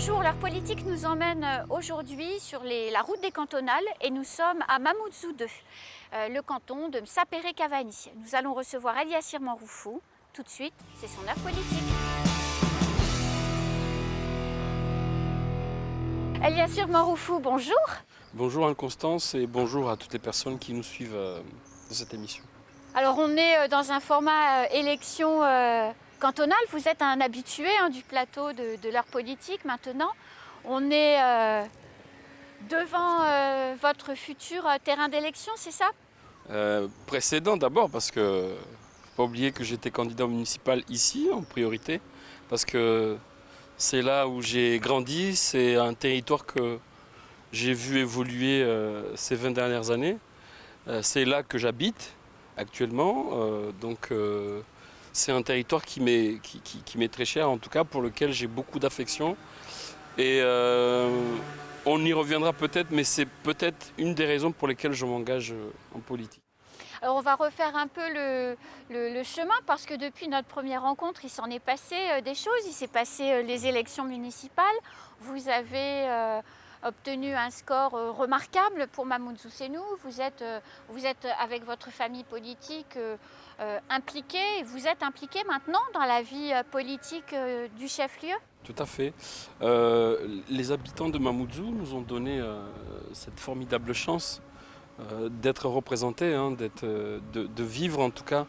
Bonjour, l'heure politique nous emmène aujourd'hui sur la route des cantonales et nous sommes à Mamoudzou 2, le canton de Msapéré-Cavani. Nous allons recevoir Eliassir Manroufou. Tout de suite, c'est son heure politique. Eliassir Manroufou, bonjour. Bonjour Anne-Constance et bonjour à toutes les personnes qui nous suivent dans cette émission. Alors on est dans un format élection cantonale. Vous êtes un habitué du plateau de l'heure politique maintenant. On est devant votre futur terrain d'élection, c'est ça? Précédent d'abord parce que faut pas oublier que j'étais candidat municipal ici en priorité parce que c'est là où j'ai grandi, c'est un territoire que j'ai vu évoluer ces 20 dernières années. C'est là que j'habite actuellement, donc c'est un territoire qui m'est très cher, en tout cas pour lequel j'ai beaucoup d'affection. Et on y reviendra peut-être, mais c'est peut-être une des raisons pour lesquelles je m'engage en politique. Alors on va refaire un peu le chemin parce que depuis notre première rencontre, il s'en est passé des choses. Il s'est passé les élections municipales. Vous avez obtenu un score remarquable pour Mamoudzou Sénou. Vous êtes avec votre famille politique impliquée. Et vous êtes impliqué maintenant dans la vie politique du chef-lieu? Tout à fait. Les habitants de Mamoudzou nous ont donné cette formidable chance d'être représentés, de vivre en tout cas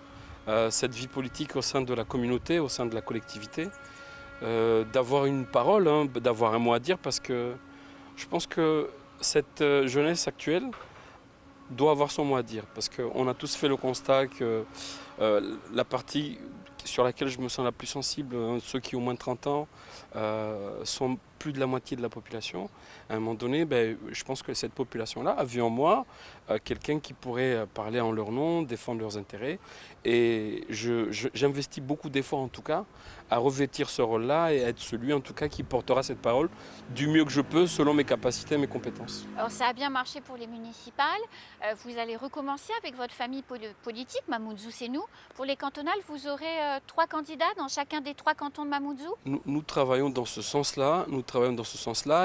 cette vie politique au sein de la communauté, au sein de la collectivité, d'avoir une parole, d'avoir un mot à dire, parce que je pense que cette jeunesse actuelle doit avoir son mot à dire, parce qu'on a tous fait le constat que la partie sur laquelle je me sens la plus sensible, ceux qui ont moins de 30 ans, sont plus de la moitié de la population. À un moment donné, je pense que cette population-là a vu en moi quelqu'un qui pourrait parler en leur nom, défendre leurs intérêts. Et j'investis beaucoup d'efforts en tout cas à revêtir ce rôle-là et être celui en tout cas qui portera cette parole du mieux que je peux selon mes capacités et mes compétences. Alors ça a bien marché pour les municipales. Vous allez recommencer avec votre famille politique, Mamoudzou Sénou. Pour les cantonales, vous aurez 3 candidats dans chacun des 3 cantons de Mamoudzou? Nous travaillons dans ce sens-là,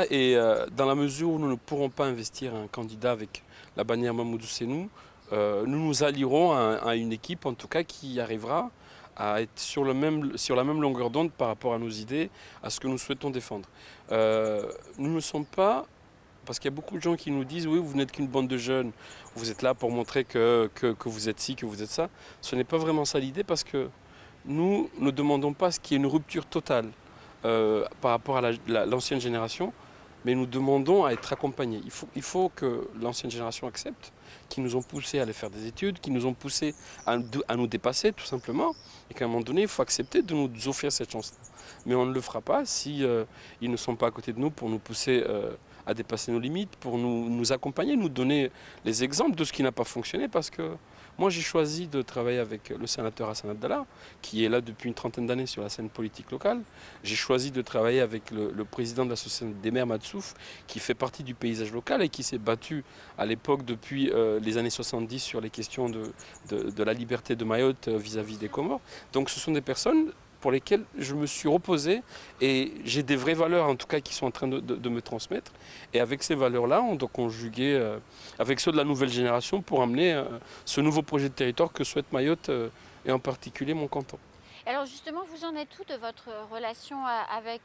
et dans la mesure où nous ne pourrons pas investir un candidat avec la bannière Mamoudzou Sénou, nous nous allierons à une équipe en tout cas qui arrivera à être sur la même longueur d'onde par rapport à nos idées, à ce que nous souhaitons défendre. Nous ne sommes pas, parce qu'il y a beaucoup de gens qui nous disent oui, vous n'êtes qu'une bande de jeunes, vous êtes là pour montrer que vous êtes ci, que vous êtes ça. Ce n'est pas vraiment ça l'idée, parce que nous ne demandons pas ce qui est une rupture totale par rapport à l'ancienne génération, mais nous demandons à être accompagnés. Il faut que l'ancienne génération accepte, qui nous ont poussés à aller faire des études, qui nous ont poussés à nous dépasser tout simplement, et qu'à un moment donné, il faut accepter de nous offrir cette chance-là. Mais on ne le fera pas si ils ne sont pas à côté de nous pour nous pousser à dépasser nos limites, pour nous accompagner, nous donner les exemples de ce qui n'a pas fonctionné, parce que moi j'ai choisi de travailler avec le sénateur Hassan Abdallah, qui est là depuis une trentaine d'années sur la scène politique locale. J'ai choisi de travailler avec le président de l'association des maires Matsouf, qui fait partie du paysage local et qui s'est battu à l'époque depuis les années 70 sur les questions de la liberté de Mayotte vis-à-vis des Comores. Donc ce sont des personnes pour lesquelles je me suis reposé, et j'ai des vraies valeurs en tout cas qui sont en train de me transmettre, et avec ces valeurs-là on doit conjuguer avec ceux de la nouvelle génération pour amener ce nouveau projet de territoire que souhaite Mayotte et en particulier mon canton. Alors justement, vous en êtes où de votre relation avec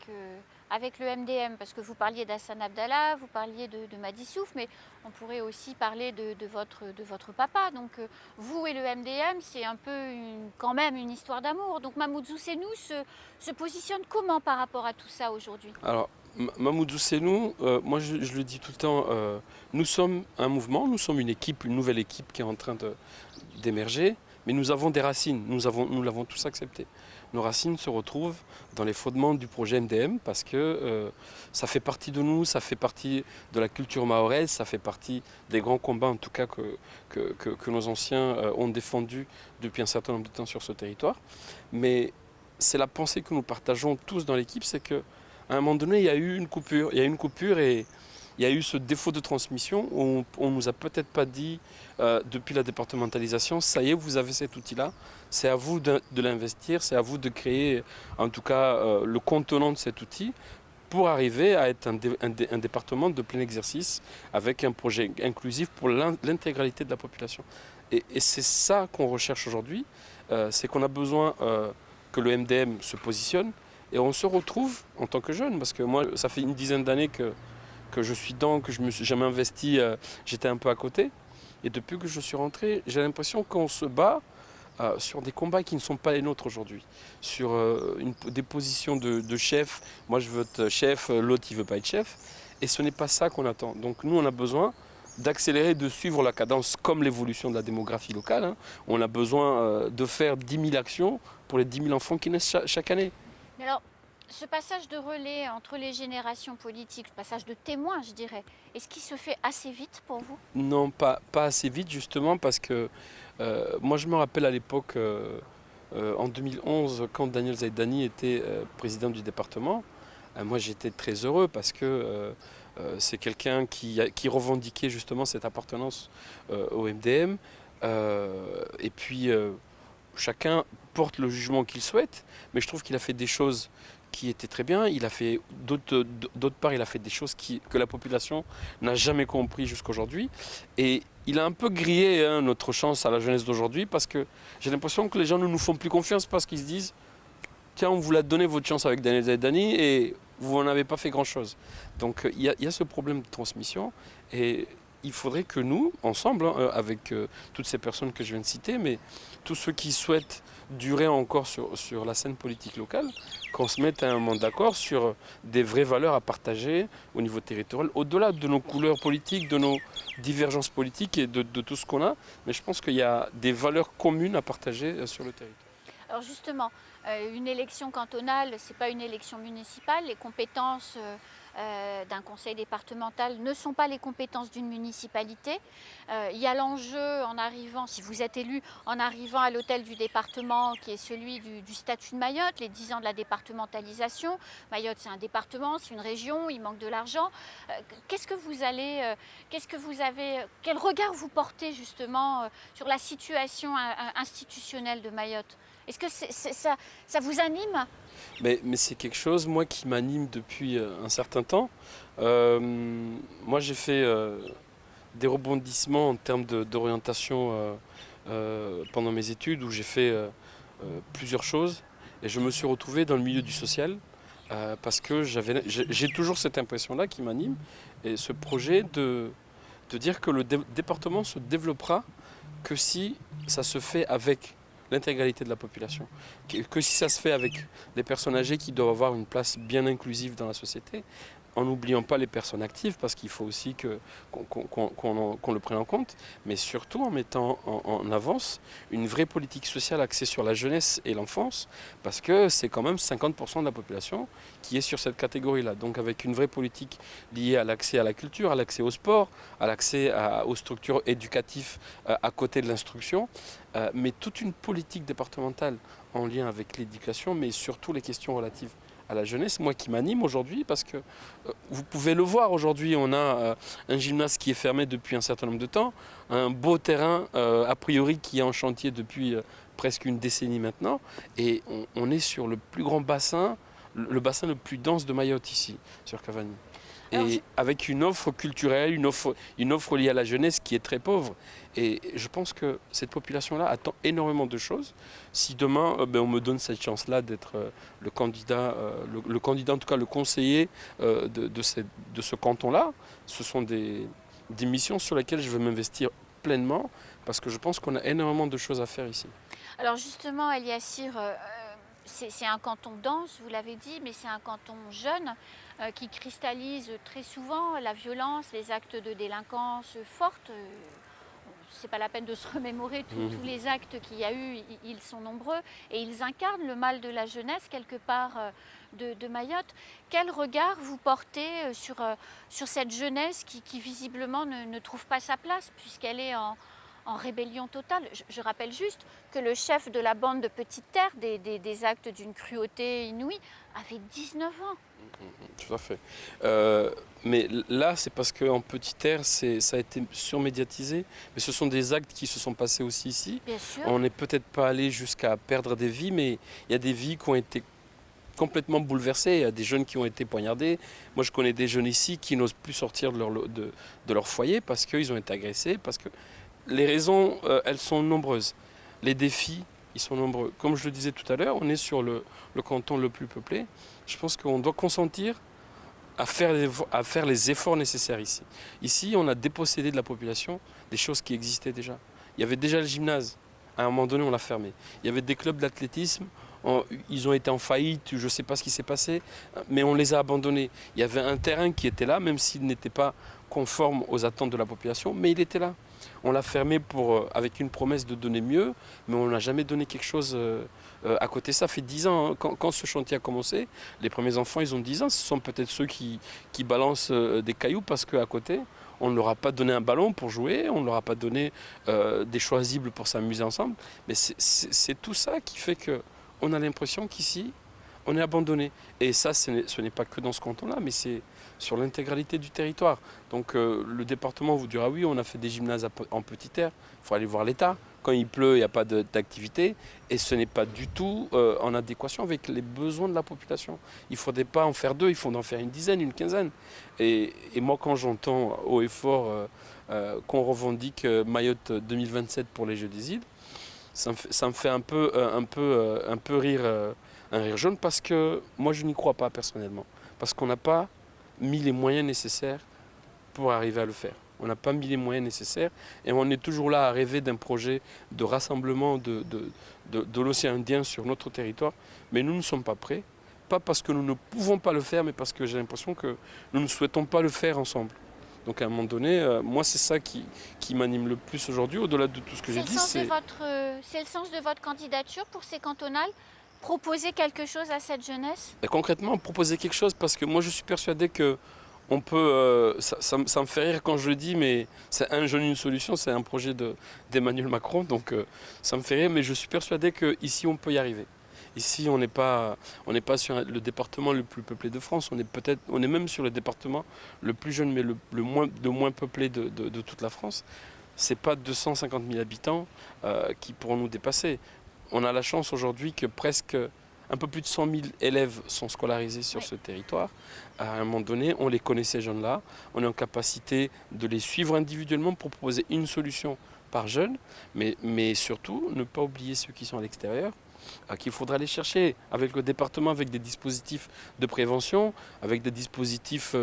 le MDM? Parce que vous parliez d'Hassan Abdallah, vous parliez de Madi Souf, mais on pourrait aussi parler de votre papa. Donc vous et le MDM, c'est un peu quand même une histoire d'amour. Donc Mamoudzou Sénou se positionne comment par rapport à tout ça aujourd'hui? Alors, Mamoudzou Sénou, moi je le dis tout le temps, nous sommes un mouvement, nous sommes une équipe, une nouvelle équipe qui est en train d'émerger. Mais nous avons des racines, nous l'avons tous accepté. Nos racines se retrouvent dans les fondements du projet MDM, parce que ça fait partie de nous, ça fait partie de la culture mahoraise, ça fait partie des grands combats en tout cas que nos anciens ont défendus depuis un certain nombre de temps sur ce territoire. Mais c'est la pensée que nous partageons tous dans l'équipe, c'est qu'à un moment donné, il y a eu une coupure, et il y a eu ce défaut de transmission où on ne nous a peut-être pas dit depuis la départementalisation, ça y est, vous avez cet outil-là, c'est à vous de l'investir, c'est à vous de créer en tout cas le contenant de cet outil pour arriver à être un département de plein exercice avec un projet inclusif pour l'intégralité de la population. Et c'est ça qu'on recherche aujourd'hui, c'est qu'on a besoin que le MDM se positionne et on se retrouve en tant que jeune, parce que moi ça fait une dizaine d'années que je suis dedans, que je me suis jamais investi, j'étais un peu à côté. Et depuis que je suis rentré, j'ai l'impression qu'on se bat sur des combats qui ne sont pas les nôtres aujourd'hui, sur des positions de chef. Moi je veux être chef, l'autre il veut pas être chef, et ce n'est pas ça qu'on attend. Donc nous on a besoin d'accélérer, de suivre la cadence comme l'évolution de la démographie locale, hein. On a besoin de faire 10 000 actions pour les 10 000 enfants qui naissent chaque année. Mais alors, ce passage de relais entre les générations politiques, ce passage de témoin, je dirais, est-ce qu'il se fait assez vite pour vous? Non, pas assez vite justement parce que moi je me rappelle à l'époque, en 2011, quand Daniel Zaidani était président du département, moi j'étais très heureux parce que c'est quelqu'un qui revendiquait justement cette appartenance au MDM. Et puis chacun porte le jugement qu'il souhaite, mais je trouve qu'il a fait des choses qui étaient très bien. Il a fait d'autre part, il a fait des choses que la population n'a jamais compris jusqu'aujourd'hui. Et il a un peu grillé, hein, notre chance à la jeunesse d'aujourd'hui, parce que j'ai l'impression que les gens ne nous font plus confiance parce qu'ils se disent tiens, on vous l'a donné votre chance avec Daniel Zaidani et vous n'en avez pas fait grand-chose. Donc il y a ce problème de transmission et il faudrait que nous, ensemble, hein, avec toutes ces personnes que je viens de citer, mais tous ceux qui souhaitent durer encore sur la scène politique locale, qu'on se mette à un moment d'accord sur des vraies valeurs à partager au niveau territorial, au-delà de nos couleurs politiques, de nos divergences politiques et de tout ce qu'on a. Mais je pense qu'il y a des valeurs communes à partager sur le territoire. Alors justement, une élection cantonale, ce n'est pas une élection municipale. Les compétences d'un conseil départemental ne sont pas les compétences d'une municipalité. Il y a l'enjeu en arrivant, si vous êtes élu, en arrivant à l'hôtel du département qui est celui du statut de Mayotte, les 10 ans de la départementalisation. Mayotte c'est un département, c'est une région, il manque de l'argent. Quel regard vous portez justement sur la situation institutionnelle de Mayotte? Est-ce que ça vous anime? Mais c'est quelque chose, moi, qui m'anime depuis un certain temps. Moi, j'ai fait des rebondissements en termes d'orientation pendant mes études, où j'ai fait plusieurs choses. Et je me suis retrouvé dans le milieu du social, parce que j'ai toujours cette impression-là qui m'anime. Et ce projet de dire que le département se développera que si ça se fait avec l'intégralité de la population. Que si ça se fait avec des personnes âgées qui doivent avoir une place bien inclusive dans la société, en n'oubliant pas les personnes actives, parce qu'il faut aussi qu'on le prenne en compte, mais surtout en mettant en avance une vraie politique sociale axée sur la jeunesse et l'enfance, parce que c'est quand même 50% de la population qui est sur cette catégorie-là. Donc avec une vraie politique liée à l'accès à la culture, à l'accès au sport, à l'accès aux structures éducatives à côté de l'instruction, mais toute une politique départementale en lien avec l'éducation, mais surtout les questions relatives à la jeunesse, moi qui m'anime aujourd'hui, parce que vous pouvez le voir aujourd'hui, on a un gymnase qui est fermé depuis un certain nombre de temps, un beau terrain a priori qui est en chantier depuis presque une décennie maintenant, et on est sur le plus grand bassin, le bassin le plus dense de Mayotte ici, sur Cavani. Et avec une offre culturelle, une offre liée à la jeunesse qui est très pauvre. Et je pense que cette population-là attend énormément de choses. Si demain, on me donne cette chance-là d'être le candidat, en tout cas le conseiller de ce canton-là, ce sont des missions sur lesquelles je veux m'investir pleinement, parce que je pense qu'on a énormément de choses à faire ici. Alors justement, Eliassir, c'est un canton dense, vous l'avez dit, mais c'est un canton jeune qui cristallise très souvent la violence, les actes de délinquance fortes. C'est pas la peine de se remémorer tous les actes qu'il y a eu, ils sont nombreux et ils incarnent le mal de la jeunesse quelque part de Mayotte. Quel regard vous portez sur cette jeunesse qui visiblement ne trouve pas sa place puisqu'elle est en rébellion totale? Je rappelle juste que le chef de la bande de Petite Terre, des actes d'une cruauté inouïe, avait 19 ans. Tout à fait. Mais là, c'est parce qu'en Petite Terre, ça a été surmédiatisé. Mais ce sont des actes qui se sont passés aussi ici. Bien sûr. On n'est peut-être pas allé jusqu'à perdre des vies, mais il y a des vies qui ont été complètement bouleversé. Il y a des jeunes qui ont été poignardés. Moi, je connais des jeunes ici qui n'osent plus sortir de leur foyer parce qu'ils ont été agressés. Parce que les raisons, elles sont nombreuses. Les défis, ils sont nombreux. Comme je le disais tout à l'heure, on est sur le canton le plus peuplé. Je pense qu'on doit consentir à faire les efforts nécessaires ici. Ici, on a dépossédé de la population des choses qui existaient déjà. Il y avait déjà le gymnase. À un moment donné, on l'a fermé. Il y avait des clubs d'athlétisme. Ils ont été en faillite, je ne sais pas ce qui s'est passé, mais on les a abandonnés. Il y avait un terrain qui était là, même s'il n'était pas conforme aux attentes de la population, mais il était là. On l'a fermé avec une promesse de donner mieux, mais on n'a jamais donné quelque chose à côté. Ça fait 10 ans, hein. Quand ce chantier a commencé, les premiers enfants, ils ont 10 ans. Ce sont peut-être ceux qui balancent des cailloux parce qu'à côté, on ne leur a pas donné un ballon pour jouer, on ne leur a pas donné des choisibles pour s'amuser ensemble. Mais c'est tout ça qui fait qu'on a l'impression qu'ici, on est abandonné. Et ça, ce n'est pas que dans ce canton-là, mais c'est sur l'intégralité du territoire. Donc le département vous dira oui, on a fait des gymnases en petit air, il faut aller voir l'État. Quand il pleut, il n'y a pas d'activité et ce n'est pas du tout en adéquation avec les besoins de la population. Il ne faudrait pas en faire 2, il faut en faire une dizaine, une quinzaine. Et moi, quand j'entends haut et fort qu'on revendique Mayotte 2027 pour les Jeux des îles, ça me fait un peu rire, un rire jaune parce que moi, je n'y crois pas personnellement. Parce qu'on n'a pas mis les moyens nécessaires pour arriver à le faire. On n'a pas mis les moyens nécessaires et on est toujours là à rêver d'un projet de rassemblement de l'océan Indien sur notre territoire. Mais nous ne sommes pas prêts, pas parce que nous ne pouvons pas le faire, mais parce que j'ai l'impression que nous ne souhaitons pas le faire ensemble. Donc à un moment donné, moi c'est ça qui m'anime le plus aujourd'hui, au-delà de tout ce que j'ai dit. C'est le sens de votre candidature pour ces cantonales? Proposer quelque chose à cette jeunesse? Et concrètement, proposer quelque chose, parce que moi je suis persuadé que on peut, ça me fait rire quand je le dis, mais c'est un jeune, une solution, c'est un projet d'Emmanuel Macron, donc ça me fait rire, mais je suis persuadé qu'ici on peut y arriver. Ici, on n'est pas sur le département le plus peuplé de France, on est même sur le département le plus jeune, mais le moins peuplé de toute la France. Ce n'est pas 250 000 habitants qui pourront nous dépasser. On a la chance aujourd'hui que presque un peu plus de 100 000 élèves sont scolarisés sur ce territoire. À un moment donné, on les connaît ces jeunes-là, on est en capacité de les suivre individuellement pour proposer une solution par jeune, mais surtout ne pas oublier ceux qui sont à l'extérieur, qu'il faudra aller chercher avec le département, avec des dispositifs de prévention, avec des dispositifs,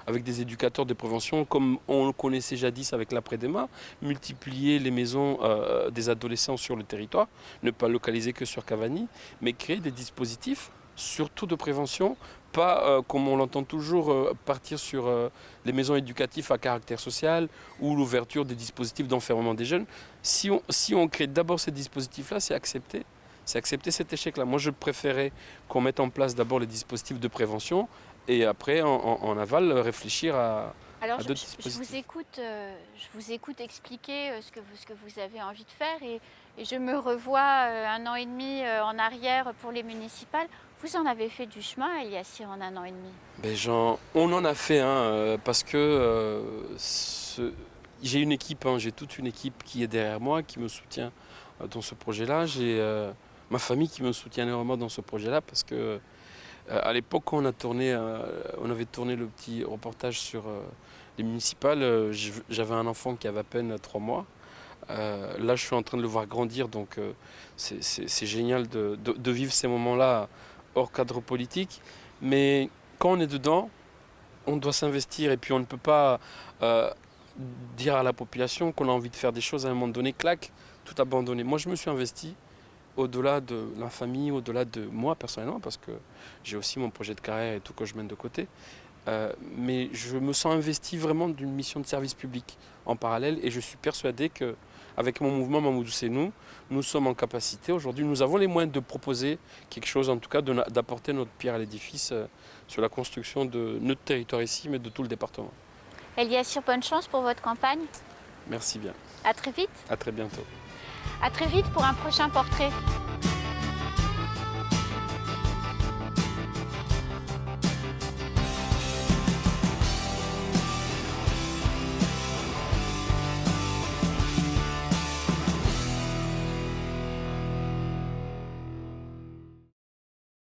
avec des éducateurs de prévention, comme on le connaissait jadis avec l'après-demain, multiplier les maisons des adolescents sur le territoire, ne pas localiser que sur Cavani, mais créer des dispositifs, surtout de prévention, pas comme on l'entend toujours, partir sur les maisons éducatives à caractère social ou l'ouverture des dispositifs d'enfermement des jeunes. Si on crée d'abord ces dispositifs-là, c'est accepter cet échec-là. Moi, je préférais qu'on mette en place d'abord les dispositifs de prévention et après, en aval, réfléchir à d'autres dispositifs. Je vous écoute expliquer ce que vous avez envie de faire et je me revois 1 an et demi en arrière pour les municipales. Vous en avez fait du chemin, Eliassir, en 1 an et demi. Ben, on en a fait, parce que j'ai une équipe, j'ai toute une équipe qui est derrière moi, qui me soutient dans ce projet-là. J'ai ma famille qui me soutient énormément dans ce projet-là parce que à l'époque, quand on avait tourné le petit reportage sur les municipales, j'avais un enfant qui avait à peine 3 mois. Là, je suis en train de le voir grandir, donc c'est génial de vivre ces moments-là hors cadre politique. Mais quand on est dedans, on doit s'investir et puis on ne peut pas dire à la population qu'on a envie de faire des choses à un moment donné, clac, tout abandonner. Moi, je me suis investi au-delà de la famille, au-delà de moi personnellement, parce que j'ai aussi mon projet de carrière et tout que je mène de côté. Mais je me sens investi vraiment d'une mission de service public en parallèle et je suis persuadé qu'avec mon mouvement Mamou Doucet, nous sommes en capacité, aujourd'hui nous avons les moyens de proposer quelque chose, en tout cas d'apporter notre pierre à l'édifice sur la construction de notre territoire ici, mais de tout le département. Eliassir, bonne chance pour votre campagne. Merci bien. À très vite. À très bientôt. À très vite pour un prochain portrait.